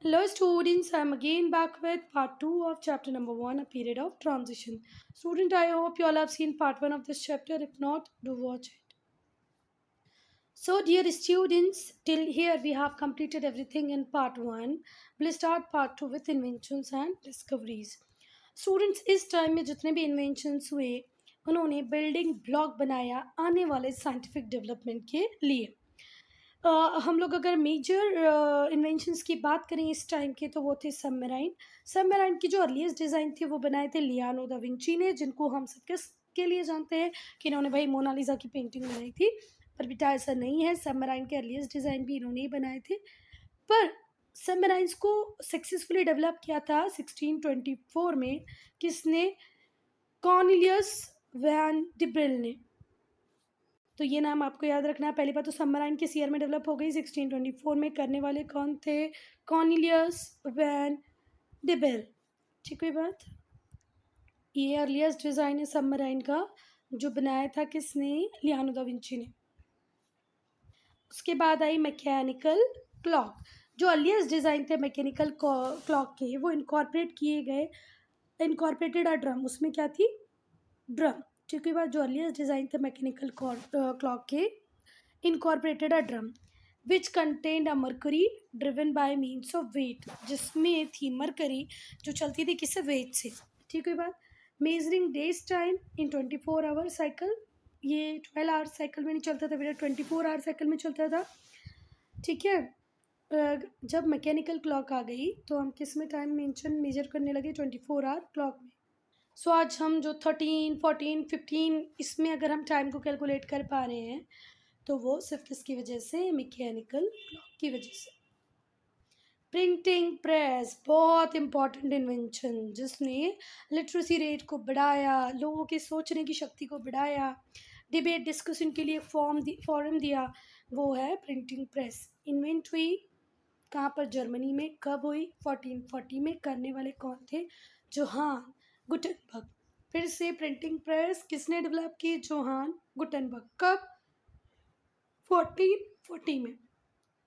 Hello students, I am again back with part 2 of chapter number 1, a period of transition. Student, I hope you all have seen part 1 of this chapter. If not, do watch it. So dear students, till here we have completed everything in part 1. We'll start part 2 with inventions and discoveries. Students, इस time में जितने भी inventions हुए उन्होंने building block बनाया आने वाले scientific development के लिए। अ, हम लोग अगर मेजर इन्वेंशंस की बात करें इस टाइम के तो वो थे सबमराइन। सबमराइन की जो अर्लीस्ट डिज़ाइन थे वो बनाए थे लियानो दा विंची ने, जिनको हम सब के लिए जानते हैं कि इन्होंने भाई मोनालिसा की पेंटिंग बनाई थी। पर बेटा ऐसा नहीं है, सबमराइन के अर्लीस्ट डिज़ाइन भी इन्होंने ही बनाए थे। पर सबमराइन्स को सक्सेसफुली डेवलप किया था 1624 में। किसने? कॉर्नेलियस वैन डिब्रेल ने। तो ये नाम आपको याद रखना है। पहली बात तो सबमराइन किस ईयर में डेवलप हो गई? 1624 में। करने वाले कौन थे? Cornelius van Drebbel. ठीक हुई बात। ये अर्लीस्ट डिज़ाइन है सबमराइन का, जो बनाया था किसने? लियानो दा विंची ने। उसके बाद आई मैकेनिकल क्लॉक। जो अर्लीस्ट डिज़ाइन थे मैकेनिकल क्लॉक के, वो इनकॉर्पोरेट किए गए। इनकॉर्पोरेटेड अ ड्रम, उसमें क्या थी? ड्रम। ठीक है बात। जो अर्लीस्ट डिज़ाइन थे मैकेनिकल क्लॉक के, incorporated a drum which contained a mercury driven by means of weight, जिसमें थी मरकरी जो चलती थी किससे? वेट से। ठीक है बात। Measuring days time in 24 hour cycle. ये 12 आवर साइकिल में नहीं चलता था बेटा, 24 आवर साइकिल में चलता था। ठीक है। जब मैकेनिकल क्लॉक आ गई तो हम किस में टाइम मेजर करने लगे? 24 आवर क्लॉक में। सो आज हम जो 13, 14, 15 इसमें अगर हम टाइम को कैलकुलेट कर पा रहे हैं तो वो सिर्फ किसकी वजह से? मैकेनिकल क्लॉक की वजह से। प्रिंटिंग प्रेस बहुत इंपॉर्टेंट इन्वेंशन, जिसने लिटरेसी रेट को बढ़ाया, लोगों के सोचने की शक्ति को बढ़ाया, डिबेट डिस्कशन के लिए फॉरम दिया, वो है प्रिंटिंग प्रेस। इन्वेंट हुई कहाँ पर? जर्मनी में। कब हुई? 1440 में। करने वाले कौन थे? Johann Gutenberg. फिर से प्रिंटिंग प्रेस किसने डेवलप की? Johann Gutenberg. कब? 1440 में।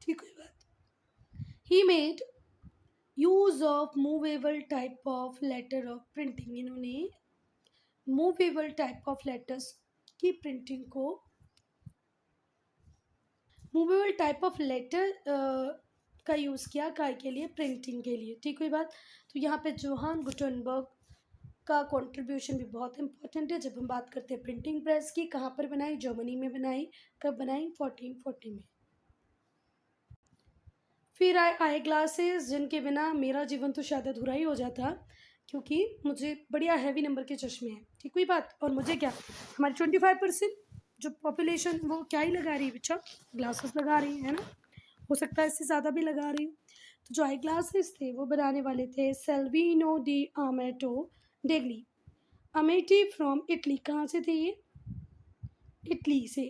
ठीक है बात। He made use of movable type of letter of printing. इन्होंने मूवेबल टाइप ऑफ लेटर्स की प्रिंटिंग को, मूवेबल टाइप ऑफ लेटर का यूज़ किया काय के लिए? प्रिंटिंग के लिए। ठीक हुई बात। तो यहाँ पे जोहान गुटेनबर्ग का कंट्रीब्यूशन भी बहुत इंपॉर्टेंट है जब हम बात करते हैं प्रिंटिंग प्रेस की। कहाँ पर बनाई? जर्मनी में बनाई। कब बनाई? 1440 में। फिर आए आई ग्लासेस, जिनके बिना मेरा जीवन तो शायद अधूरा ही हो जाता, क्योंकि मुझे बढ़िया हैवी नंबर के चश्मे हैं। ठीक हुई बात। और मुझे क्या, हमारी 25% जो पॉपुलेशन वो क्या ही लगा रही है बच्चा? ग्लासेस लगा रही है ना। हो सकता है इससे ज़्यादा भी लगा रही हूँ। तो जो आई ग्लासेस थे वो बनाने वाले थे Salvino de Amato degli. Armati from Italy. कहाँ से थे ये? इटली से।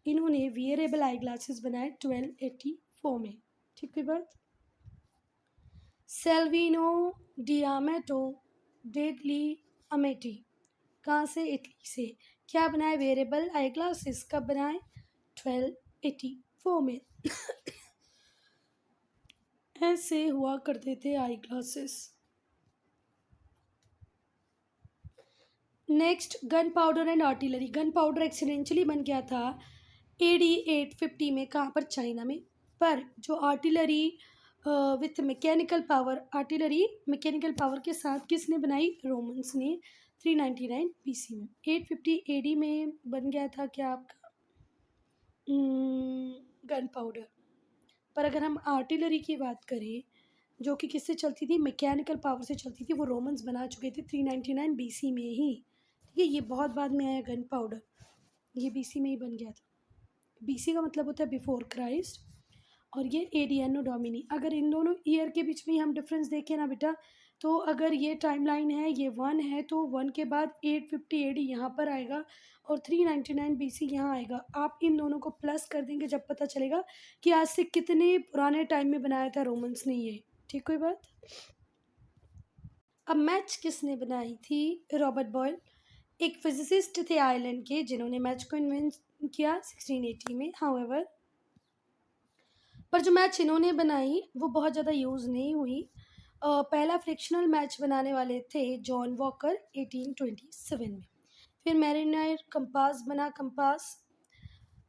इन्होंने वियरेबल आई ग्लासेस बनाए 1284 में। ठीक है बात। सेल्विनो डियामेटो डेडली अमेटी। कहाँ से? इटली से। क्या बनाए? Variable eye glasses. कब बनाए? 1284 में। ऐसे हुआ करते थे eye glasses. Next, gun powder and artillery. Gun powder accidentally बन गया था AD 850 में। कहाँ पर? चाइना में। पर जो artillery with mechanical power, artillery mechanical power के साथ किसने बनाई? रोमन्स ने 399 BC में। 850 AD में बन गया था क्या आपका? Gun powder. पर अगर हम आर्टिलरी की बात करें जो कि किससे चलती थी? मैकेनिकल पावर से चलती थी, वो रोमन्स बना चुके थे 399 BC में ही। ठीक है। ये बहुत बाद में आया गन पाउडर, ये BC में ही बन गया था। BC का मतलब होता है बिफोर क्राइस्ट, और ये AD एनो डोमिनी। अगर इन दोनों ईयर के बीच में हम डिफरेंस देखें ना बेटा, तो अगर ये टाइमलाइन है, ये 1 है, तो 1 के बाद 850 AD यहाँ पर आएगा और 399 BC यहाँ आएगा। आप इन दोनों को प्लस कर देंगे जब पता चलेगा कि आज से कितने पुराने टाइम में बनाया था रोमन्स ने ये। ठीक कोई बात। अब मैच किसने बनाई थी? Robert Boyle. एक फिजिसिस्ट थे आयरलैंड के, जिन्होंने मैच को इन्वेंट किया 1680 में। हाउएवर, पर जो मैच इन्होंने बनाई वो बहुत ज़्यादा यूज़ नहीं हुई। पहला फ्रिक्शनल मैच बनाने वाले थे जॉन वॉकर 1827 में। फिर मैरिनायर कंपास बना। कंपास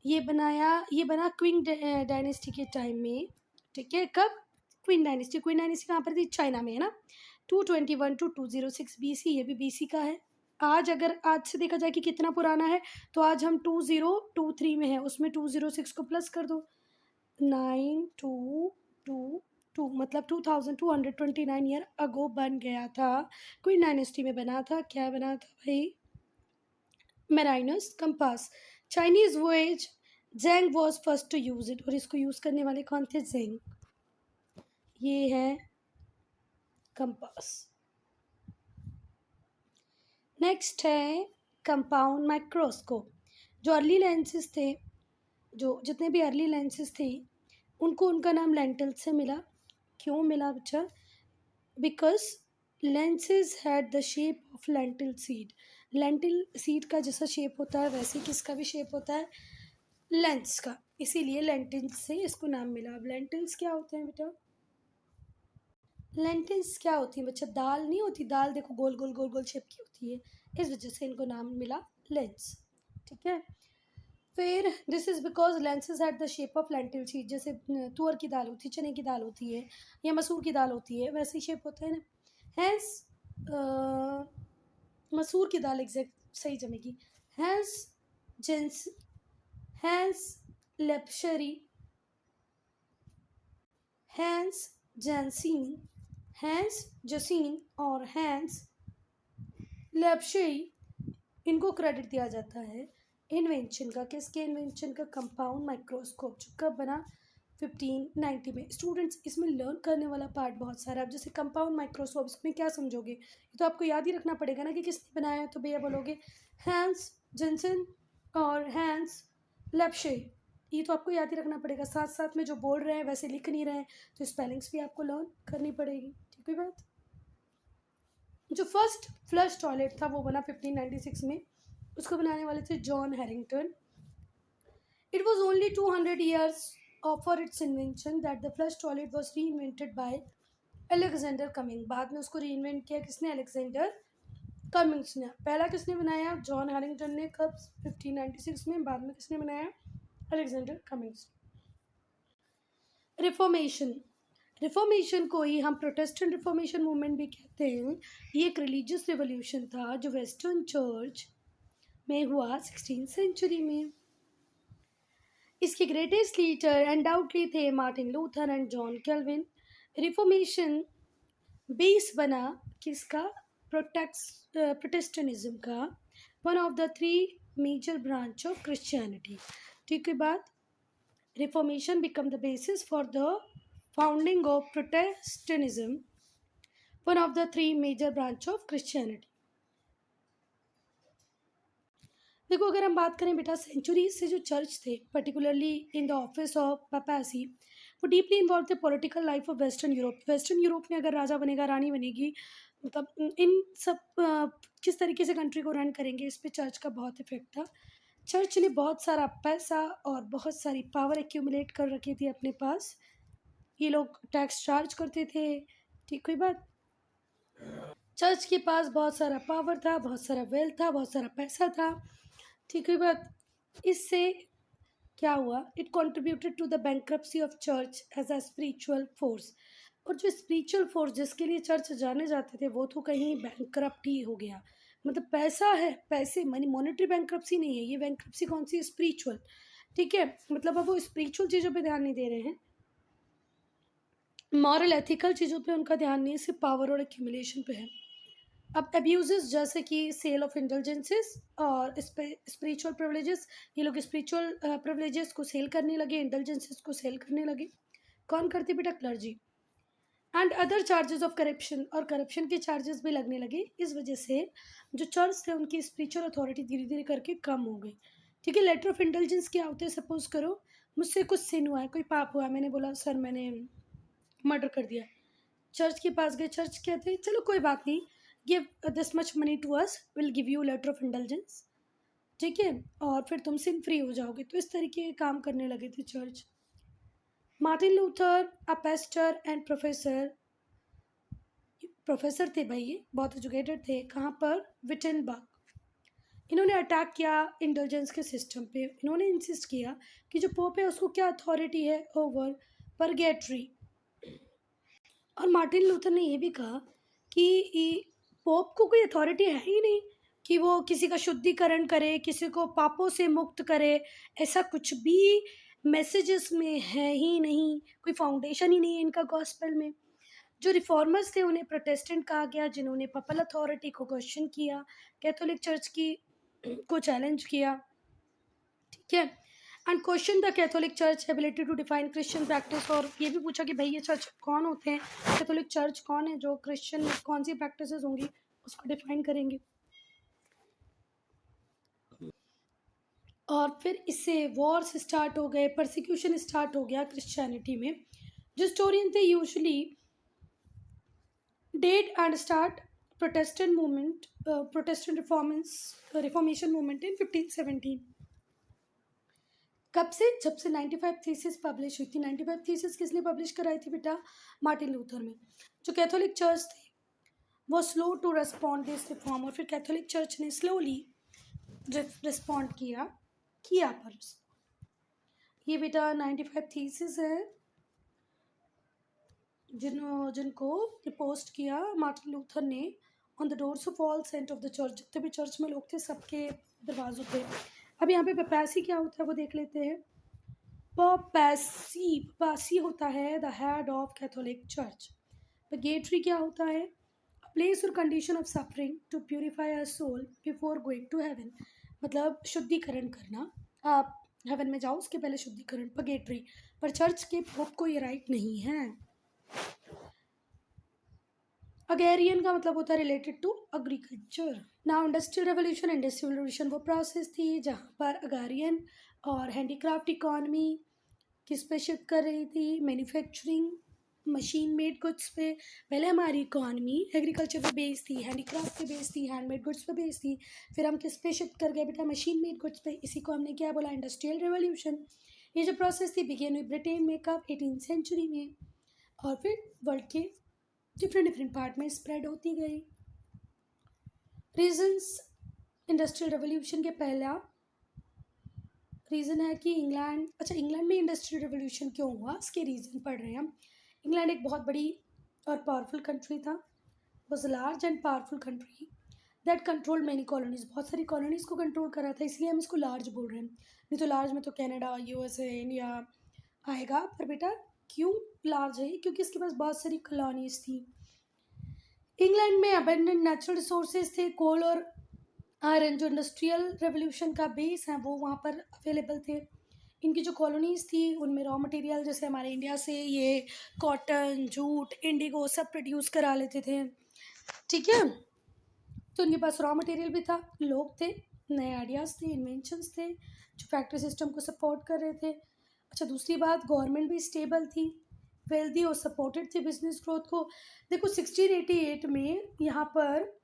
ये बना क्विंग डायनेस्टी के टाइम में। ठीक है, कब? क्वीन डायनेस्टी कहाँ पर थी? चाइना में, है ना। 221 to 206 BC, ये भी BC का है। आज से देखा जाए कि कितना पुराना है, तो आज हम 2023 में है, उसमें 206 को प्लस कर दो। 9222 मतलब 2229 ईयर अगो बन गया था। क्वीन डायनेस्टी में बना था। क्या बना था भाई? Mariner's compass. Chinese voyage Zheng was first to use it, और इसको यूज करने वाले कौन थे? जेंग। ये है कंपास। नेक्स्ट है कंपाउंड माइक्रोस्कोप। जो अर्ली लेंसेज थे, जो जितने भी अर्ली लेंसेज थे, उनको उनका नाम लेंटल से मिला। क्यों मिला बच्चा? Because lenses had the shape of lentil seed. Lentil seed का जैसा शेप होता है वैसे किसका भी शेप होता है? लेंस का। इसीलिए लेंटिल्स से इसको नाम मिला। अब लेंटिल्स क्या होते हैं बेटा? लेंटिल्स क्या होती है बच्चा? दाल नहीं होती? दाल देखो गोल गोल गोल गोल शेप की होती है, इस वजह से इनको नाम मिला लेंस। ठीक है। फिर this is because lenses had the shape of lentil seed. जैसे तुअर की दाल होती है, चने की दाल होती है, या मसूर की दाल होती है, वैसे ही शेप होता है ना। हैंस मसूर की दाल एग्जैक्ट सही जमेगी। Hans Jansen Hans Lippershey Hans Janssen Hans Jansen और हैंस लेप्शरी, इनको क्रेडिट दिया जाता है इन्वेंशन का। किसके इन्वेंशन का? कंपाउंड माइक्रोस्कोप, जो कब बना? 1590 में। स्टूडेंट्स, इसमें लर्न करने वाला पार्ट बहुत सारा है। अब जैसे कंपाउंड माइक्रोस्कोप, इसमें क्या समझोगे? ये तो आपको याद ही रखना पड़ेगा ना कि किसने बनाया है। तो भैया बोलोगे हैंस जेंसन और हैंस लेप्शे। ये तो आपको याद ही रखना पड़ेगा। साथ साथ में जो बोल रहे हैं वैसे लिख नहीं रहे हैं, तो स्पेलिंग्स भी आपको लर्न करनी पड़ेगी। ठीक है बात। जो फर्स्ट फ्लश टॉयलेट था वो बना 1596 में। उसको बनाने वाले थे John Harrington. It was only 200 years for its invention that the flush toilet was reinvented by Alexander coming. बाद में उसको रीइन्वेंट किया किसने? अलेक्जेंडर कमिंग्स ने। पहला किसने बनाया? जॉन हैरिंगटन ने। कब? 1596 में। बाद में किसने बनाया? Alexander Cummings. रिफॉर्मेशन। रिफॉर्मेशन को ही हम प्रोटेस्टेंट रिफॉर्मेशन मूवमेंट भी कहते हैं। ये एक रिलीजियस रिवोल्यूशन था जो वेस्टर्न चर्च में हुआ 16th सेंचुरी में। इसके ग्रेटेस्ट लीडर अनडाउटली थे Martin Luther and John Calvin. Reformation base बना किसका? प्रोटेस्टेंटिज्म का, one of the 3 major branch of Christianity. ठीक है बात। Reformation become the basis for the founding of Protestantism, one of the 3 major branch of Christianity. देखो, अगर हम बात करें बेटा सेंचुरी से जो चर्च थे, particularly in the office of papacy, वो डीपली इन्वॉल्व थे political life of Western Europe. Western Europe में अगर राजा बनेगा, रानी बनेगी, मतलब इन सब किस तरीके से कंट्री को रन करेंगे, इस पे चर्च का बहुत इफेक्ट था। चर्च ने बहुत सारा पैसा और बहुत सारी पावर एक्यूमुलेट कर रखी थी अपने पास। ये लोग टैक्स चार्ज करते थे। ठीक हुई बात। चर्च के पास बहुत सारा पावर था, बहुत सारा वेल्थ था, बहुत सारा पैसा था। ठीक है बात। इससे क्या हुआ? It contributed to the bankruptcy of church as a spiritual force. और जो स्पिरिचुअल फोर्स जिसके लिए चर्च जाने जाते थे, वो तो कहीं बैंक्रप्ट ही हो गया। मतलब पैसा है, पैसे मनी, मॉनेटरी बैंक्रप्सी नहीं है ये। बैंक्रप्सी कौन सी? स्पिरिचुअल। ठीक है, मतलब अब वो स्पिरिचुअल चीज़ों पे ध्यान नहीं दे रहे हैं, मॉरल एथिकल चीज़ों पे उनका ध्यान नहीं है, सिर्फ पावर और एक्यूमुलेशन पे है। अब अब्यूजेस जैसे कि सेल ऑफ इंटेलिजेंसेस और स्पिरिचुअल प्रिविलेजेस, ये लोग स्पिरिचुअल प्रिविलेजेस को सेल करने लगे, इंटेलिजेंसेस को सेल करने लगे। कौन करती बेटा? Clergy. And other charges of corruption, और करप्शन के चार्जेस भी लगने लगे। इस वजह से जो चर्च थे उनकी स्पिरिचुअल अथॉरिटी धीरे धीरे करके कम हो गई। ठीक है। लेटर ऑफ इंटेलिजेंस क्या होते हैं? सपोज करो मुझसे कुछ सिन हुआ है, कोई पाप हुआ, मैंने बोला सर मैंने मर्डर कर दिया। चर्च के पास गए, चर्च कहते हैं चलो कोई बात नहीं, give this much money to us, will give you letter of intelligence. ठीक है, और फिर तुम सिन फ्री हो जाओगे। तो इस तरीके के काम करने लगे थे church. Martin Luther a Pasteur and professor, professor थे भाई, ये बहुत एजुकेटेड थे। कहाँ पर? विटेनबर्ग। इन्होंने अटैक किया इंडल्जेंस के सिस्टम पे। इन्होंने इंसिस्ट किया कि जो पोप है उसको क्या अथॉरिटी है ओवर परगेटरी। और मार्टिन लूथर ने ये भी कहा कि पोप को कोई अथॉरिटी है ही नहीं कि वो किसी का शुद्धिकरण करे, किसी को पापों से मुक्त करे। ऐसा कुछ भी मैसेजेस में है ही नहीं, कोई फाउंडेशन ही नहीं है इनका गॉस्पेल में। जो रिफॉर्मर्स थे उन्हें प्रोटेस्टेंट कहा गया, जिन्होंने पपल अथॉरिटी को क्वेश्चन किया, कैथोलिक चर्च की को चैलेंज किया। ठीक है, and question the Catholic church ability to define Christian practice. और ये भी पूछा कि भाई ये चर्च कौन होते हैं, कैथोलिक चर्च कौन है जो क्रिश्चियन में कौन सी प्रैक्टिसेस होंगी उसको डिफाइन करेंगे। और फिर इससे वॉर्स स्टार्ट हो गए, परसिक्यूशन स्टार्ट हो गया क्रिश्चियनिटी में। जो हिस्टोरियन थे usually date and start Protestant movement, Protestant reformation movement in 1517। कब से? जब से 95 थीसिस पब्लिश हुई थी। 95 थीसिस किसने पब्लिश कराई थी बेटा? मार्टिन लूथर में। जो कैथोलिक चर्च थी वो slow to respond this reform, और फिर कैथोलिक चर्च ने स्लोली रिस्पॉन्ड किया पर ये बेटा 95 थीसिस है जिनको पोस्ट किया मार्टिन लूथर ने on the doors of all saint of the church. जितने भी चर्च में लोग थे सबके दरवाजों पे। अब यहाँ पे पपासी क्या होता है वो देख लेते हैं। पपासी होता है the head of Catholic Church. Purgatory क्या होता है? A place or condition of suffering to purify a soul before going to heaven. मतलब शुद्धिकरण करना, आप हेवन में जाओ उसके पहले शुद्धिकरण, पगेटरी। पर चर्च के पोप को ये राइट नहीं है। अगेरियन का मतलब होता है related to agriculture. Now industrial revolution वो प्रोसेस थी जहाँ पर अगेरियन और हैंडीक्राफ्ट इकॉनमी किस पे शिफ्ट कर रही थी? मैन्युफैक्चरिंग, मशीन मेड गुड्स पे। पहले हमारी इकॉनमी एग्रीकल्चर पे बेस्ड थी, हैंडीक्राफ्ट पे बेस्ड थी, हैंडमेड गुड्स पे बेस्ड थी। फिर हम किस पे शिफ्ट कर गए बेटा? मशीन मेड गुड्स पे। इसी को हमने क्या बोला? Industrial revolution. ये जो प्रोसेस थी बिगेन हुई ब्रिटेन में कब? 18th सेंचुरी में, और फिर वर्ल्ड के डिफरेंट पार्ट में स्प्रेड होती गई। रीजंस इंडस्ट्रियल रेवोल्यूशन के पहला रीज़न है कि इंग्लैंड में इंडस्ट्रियल रेवोल्यूशन क्यों हुआ, इसके रीज़न पढ़ रहे हैं हम। इंग्लैंड एक बहुत बड़ी और पावरफुल कंट्री था, was large and powerful country that control many colonies. बहुत सारी कॉलोनीज को कंट्रोल करा था, इसलिए हम इसको लार्ज बोल रहे हैं। नहीं तो लार्ज में तो कनाडा, यूएसए, इंडिया आएगा। पर बेटा क्यों लार्ज है? क्योंकि इसके पास बहुत सारी कॉलोनीज थी। इंग्लैंड में अबेंडेंट नेचुरल रिसोर्सेज थे, कोल और आयरन जो इंडस्ट्रियल रेवोल्यूशन का बेस है वो वहाँ पर अवेलेबल थे। इनकी जो कॉलोनीज़ थी उनमें रॉ मटेरियल जैसे हमारे इंडिया से ये कॉटन, जूट, इंडिगो सब प्रोड्यूस करा लेते थे। ठीक है, तो उनके पास रॉ मटेरियल भी था, लोग थे, नए आइडियाज़ थे, इन्वेंशंस थे जो फैक्ट्री सिस्टम को सपोर्ट कर रहे थे। अच्छा, दूसरी बात गवर्नमेंट भी स्टेबल थी, वेल्दी और सपोर्टेड थी बिजनेस ग्रोथ को। देखो 1688 में यहाँ पर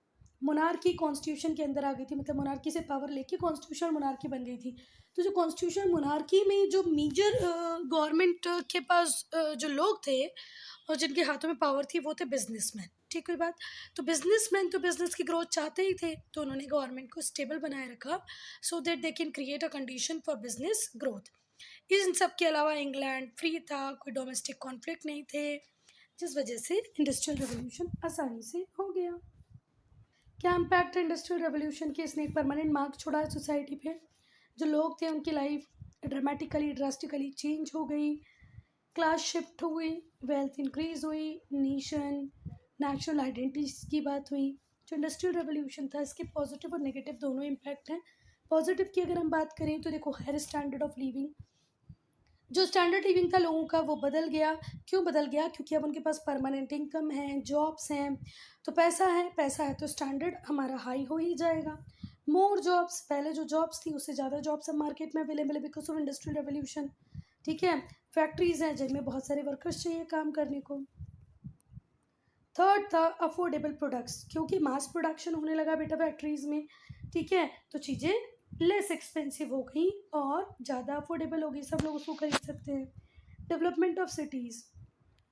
मोनार्की कॉन्स्टिट्यूशन के अंदर आ गई थी, मतलब मोनार्की से पावर लेके कॉन्स्टिट्यूशन मोनार्की बन गई थी। तो जो कॉन्स्टिट्यूशन मोनार्की में जो मेजर गवर्नमेंट के पास जो लोग थे और जिनके हाथों में पावर थी वो थे बिजनेसमैन। ठीक है बात? तो बिजनेसमैन तो बिजनेस की ग्रोथ चाहते ही थे, तो उन्होंने गवर्नमेंट को स्टेबल बनाए रखा so that they can create a condition for business growth. इन सब के अलावा इंग्लैंड फ्री था, कोई डोमेस्टिक कॉन्फ्लिक्ट नहीं थे, जिस वजह से इंडस्ट्रियल रेवोल्यूशन आसानी से हो गया। क्या इम्पैक्ट है इंडस्ट्रियल रेवोल्यूशन के? इसने एक परमानेंट मार्क छोड़ा है सोसाइटी पे। जो लोग थे उनकी लाइफ ड्रास्टिकली चेंज हो गई, क्लास शिफ्ट हुई, वेल्थ इंक्रीज हुई, नेशनल आइडेंटिटी की बात हुई। जो इंडस्ट्रियल रेवोल्यूशन था इसके पॉजिटिव और नेगेटिव दोनों इम्पैक्ट हैं। पॉजिटिव की अगर हम बात करें तो देखो हायर स्टैंडर्ड ऑफ लिविंग, जो स्टैंडर्ड लिविंग था लोगों का वो बदल गया। क्यों बदल गया? क्योंकि अब उनके पास परमानेंट इनकम है, जॉब्स हैं, तो पैसा है तो स्टैंडर्ड हमारा हाई हो ही जाएगा। मोर जॉब्स, पहले जो जॉब्स थी उससे ज़्यादा जॉब्स अब मार्केट में अवेलेबल है बिकॉज ऑफ इंडस्ट्रियल रेवोल्यूशन। ठीक है, फैक्ट्रीज हैं जिनमें बहुत सारे वर्कर्स चाहिए काम करने को। थर्ड था अफोर्डेबल प्रोडक्ट्स, क्योंकि मास प्रोडक्शन होने लगा बेटा फैक्ट्रीज में। ठीक है, तो चीज़ें लेस एक्सपेंसिव हो गई और ज़्यादा अफोर्डेबल हो गई, सब लोग उसको खरीद सकते हैं। Development of cities,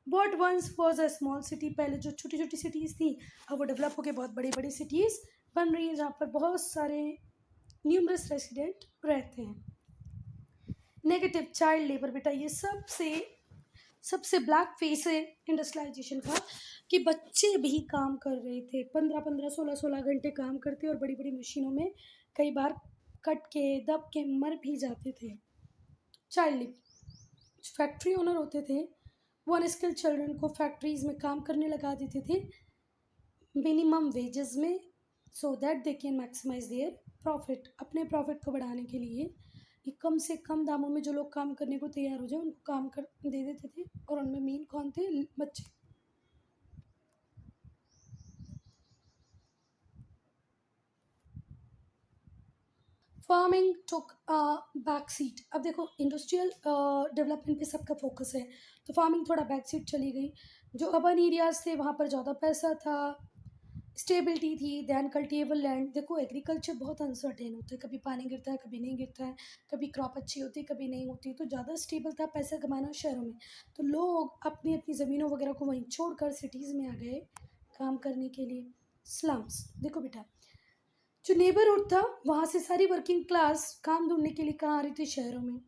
what once was a small city, पहले जो छोटी छोटी सिटीज़ थी अब वो डेवलप होकर बहुत बड़ी बड़ी सिटीज़ बन रही है जहाँ पर बहुत सारे न्यूमरस रेसिडेंट रहते हैं। नेगेटिव चाइल्ड लेबर, बेटा ये सबसे ब्लैक फेस है इंडस्ट्रियलाइजेशन का, कि बच्चे भी काम कर रहे थे, 15-15 16-16 घंटे काम करते और बड़ी बड़ी मशीनों में कई बार कट के दब के मर भी जाते थे। चाइल्ड लेबर, फैक्ट्री ओनर होते थे वो अनस्किल्ड चिल्ड्रन को फैक्ट्रीज में काम करने लगा देते थे मिनिमम वेजेस में, so that they can maximise their profit, अपने प्रॉफिट को बढ़ाने के लिए कि कम से कम दामों में जो लोग काम करने को तैयार हो जाए उनको काम कर दे देते थे, और उनमें मेन कौन थे? बच्चे। फार्मिंग टुक बैक सीट, अब देखो इंडस्ट्रियल डेवलपमेंट पे सबका फोकस है तो फार्मिंग थोड़ा बैक सीट चली गई। जो अर्बन एरियाज थे वहाँ पर ज़्यादा पैसा था, स्टेबिलिटी थी, दैन कल्टिवेबल लैंड, देखो एग्रीकल्चर बहुत अनसर्टेन होता है, कभी पानी गिरता है कभी नहीं गिरता है, कभी क्रॉप अच्छी होती है कभी नहीं होती, तो ज़्यादा स्टेबल था पैसा कमाना शहरों में, तो लोग अपनी अपनी ज़मीनों वगैरह को वहीं छोड़कर सिटीज़ में आ गए काम करने के लिए। स्लम्स, देखो बेटा जो नेबरहुड था वहाँ से सारी वर्किंग क्लास काम ढूंढने के लिए कहाँ आ रही थी? शहरों में,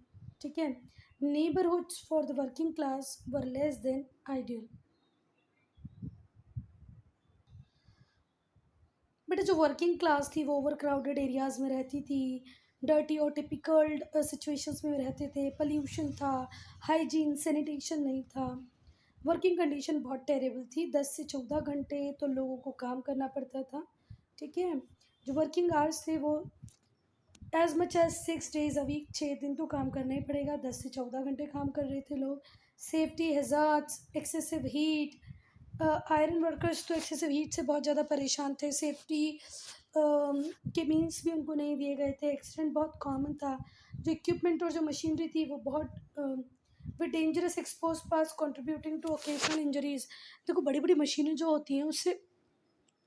ठीक है। Neighbourhoods for the working class were less than ideal, बेटा जो वर्किंग क्लास थी वो ओवर क्राउडेड एरियाज़ में रहती थी, डर्टी और टिपिकल्ड सिचुएशंस में रहते थे, पल्यूशन था, हाइजीन सैनिटेशन नहीं था, वर्किंग कंडीशन बहुत टेरेबल थी, 10 से 14 घंटे तो लोगों को काम करना पड़ता था, ठीक है। जो वर्किंग आवर्स थे वो as much as 6 days a week, 6 दिन तो काम करना ही पड़ेगा, 10 से 14 घंटे काम कर रहे थे लोग। Safety hazards, excessive heat, iron workers तो एक्सेसिव हीट से बहुत ज़्यादा परेशान थे, सेफ्टी के मीन्स भी उनको नहीं दिए गए थे, एक्सीडेंट बहुत कॉमन था, जो इक्विपमेंट और जो मशीनरी थी वो बहुत with dangerous exposed parts contributing to occasional injuries, देखो बड़ी बड़ी मशीनें जो होती हैं उससे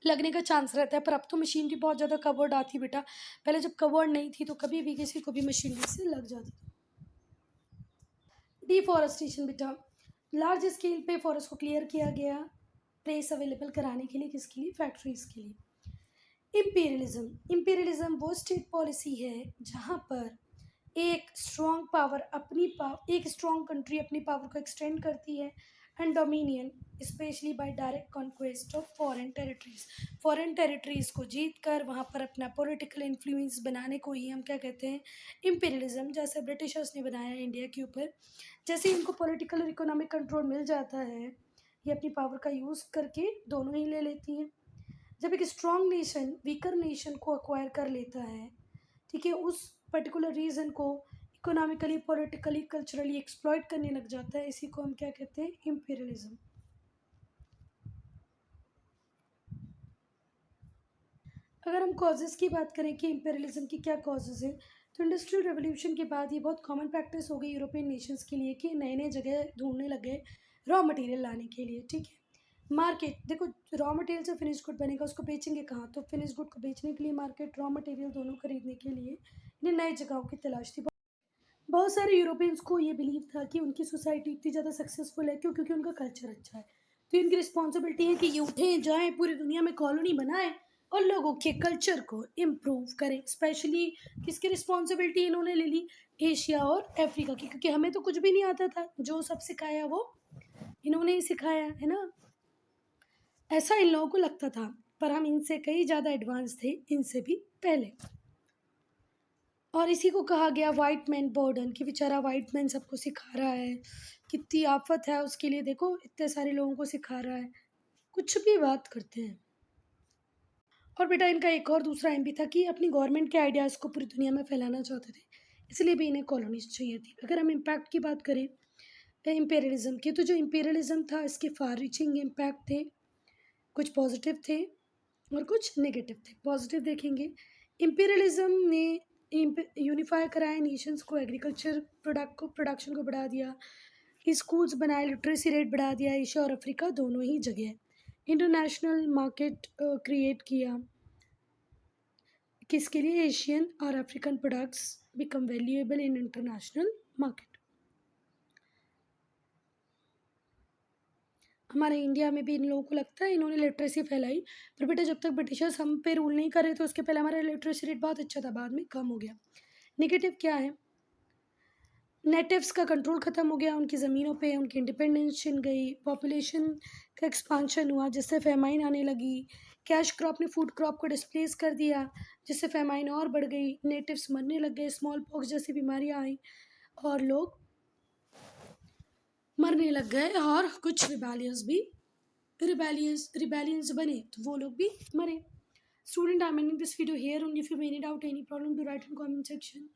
लगने का चांस रहता है, पर अब तो मशीनरी बहुत ज़्यादा कवर्ड आती बेटा, पहले जब कवर्ड नहीं थी तो कभी भी किसी को भी मशीनरी से लग जाती। डिफॉरेस्टेशन बेटा, लार्ज स्केल पे फॉरेस्ट को क्लियर किया गया प्लेस अवेलेबल कराने के लिए, किसके लिए? फैक्ट्रीज के लिए। इम्पीरियलिज्म वो स्टेट पॉलिसी है जहाँ पर एक स्ट्रॉन्ग पावर एक स्ट्रॉन्ग कंट्री अपनी पावर को एक्सटेंड करती है, and dominion especially by direct conquest of foreign territories को जीत कर वहाँ पर अपना पॉलिटिकल इन्फ्लुएंस बनाने को ही हम क्या कहते हैं? इम्पीरियलिज्म, जैसे ब्रिटिशर्स ने बनाया इंडिया के ऊपर, जैसे इनको पॉलिटिकल और इकोनॉमिक कंट्रोल मिल जाता है ये अपनी पावर का यूज़ करके दोनों ही ले लेती हैं। जब एक स्ट्रॉन्ग नेशन वीकर नेशन को अक्वायर कर लेता है, ठीक है, उस पर्टिकुलर रीजन को इकोनॉमिकली पॉलिटिकली कल्चरली एक्सप्लॉइट करने लग जाता है, इसी को हम क्या कहते हैं? इम्पीरियलिज्म। अगर हम कॉजेज़ की बात करें कि इम्पेरियलिज्म की क्या कॉजेज़ हैं, तो इंडस्ट्रियल रेवोल्यूशन के बाद ये बहुत कॉमन प्रैक्टिस हो गई यूरोपियन नेशंस के लिए कि नए नए जगह ढूंढने लगे रॉ मटेरियल लाने के लिए, ठीक है। मार्केट, देखो रॉ मटेरियल से फिनिश गुड बनेगा, उसको बेचेंगे कहाँ? तो फिनिश गुड को बेचने के लिए मार्केट, रॉ मटेरियल दोनों खरीदने के लिए इन्हें नए जगहों की तलाश थी। बहुत सारे यूरोपियंस को ये बिलीव था कि उनकी सोसाइटी इतनी ज़्यादा सक्सेसफुल है क्यों? क्योंकि उनका कल्चर अच्छा है, तो इनकी रिस्पॉन्सिबिलिटी है कि ये उठें जाएँ पूरी दुनिया में कॉलोनी बनाएं और लोगों के कल्चर को इम्प्रूव करें। स्पेशली किसकी रिस्पॉन्सिबिलिटी इन्होंने ले ली? एशिया और अफ्रीका की, क्योंकि हमें तो कुछ भी नहीं आता था, जो सब सिखाया वो इन्होंने ही सिखाया है ना, ऐसा इन लोगों को लगता था, पर हम इनसे कई ज़्यादा एडवांस थे, इनसे भी पहले। और इसी को कहा गया वाइट मैन बर्डन, कि बेचारा वाइट मैन सबको सिखा रहा है, कितनी आफत है उसके लिए, देखो इतने सारे लोगों को सिखा रहा है, कुछ भी बात करते हैं। और बेटा इनका एक और दूसरा एम भी था कि अपनी गवर्नमेंट के आइडियाज़ को पूरी दुनिया में फैलाना चाहते थे, इसलिए भी इन्हें कॉलोनीज चाहिए थी। अगर हम इम्पैक्ट की बात करें इम्पेरियलिज्म की, तो जो इम्पेरियलिज्म था इसके फार रीचिंग इम्पैक्ट थे, कुछ पॉजिटिव थे और कुछ नेगेटिव थे। पॉजिटिव देखेंगे, इम्पेरियलिज्म ने यूनिफाई कराए नेशंस को, एग्रीकल्चर प्रोडक्शन को बढ़ा दिया, स्कूल्स बनाए, लिटरेसी रेट बढ़ा दिया, एशिया और अफ्रीका दोनों ही जगह, इंटरनेशनल मार्केट क्रिएट किया, किसके लिए? एशियन और African products become valuable in international market. हमारे इंडिया में भी इन लोगों को लगता है इन्होंने लिटरेसी फैलाई, पर बेटा जब तक ब्रिटिशर्स हम पे रूल नहीं कर रहे तो उसके पहले हमारा लिटरेसी रेट बहुत अच्छा था, बाद में कम हो गया। नेगेटिव क्या है? नेटिव्स का कंट्रोल ख़त्म हो गया उनकी ज़मीनों पे, उनकी इंडिपेंडेंस छिन गई, पॉपुलेशन का एक्सपांशन हुआ जिससे फेमाइन आने लगी, कैश क्रॉप ने फूड क्रॉप को डिस्प्लेस कर दिया जिससे फेमाइन और बढ़ गई, नेटिव्स मरने लग गए, स्मॉल पॉक्स जैसी बीमारियां आई और लोग मरने लग गए, और कुछ रिबेलियंस बने तो वो लोग भी मरे। Student, I'm ending this video here. Only if you made it out any problem to write in comment section.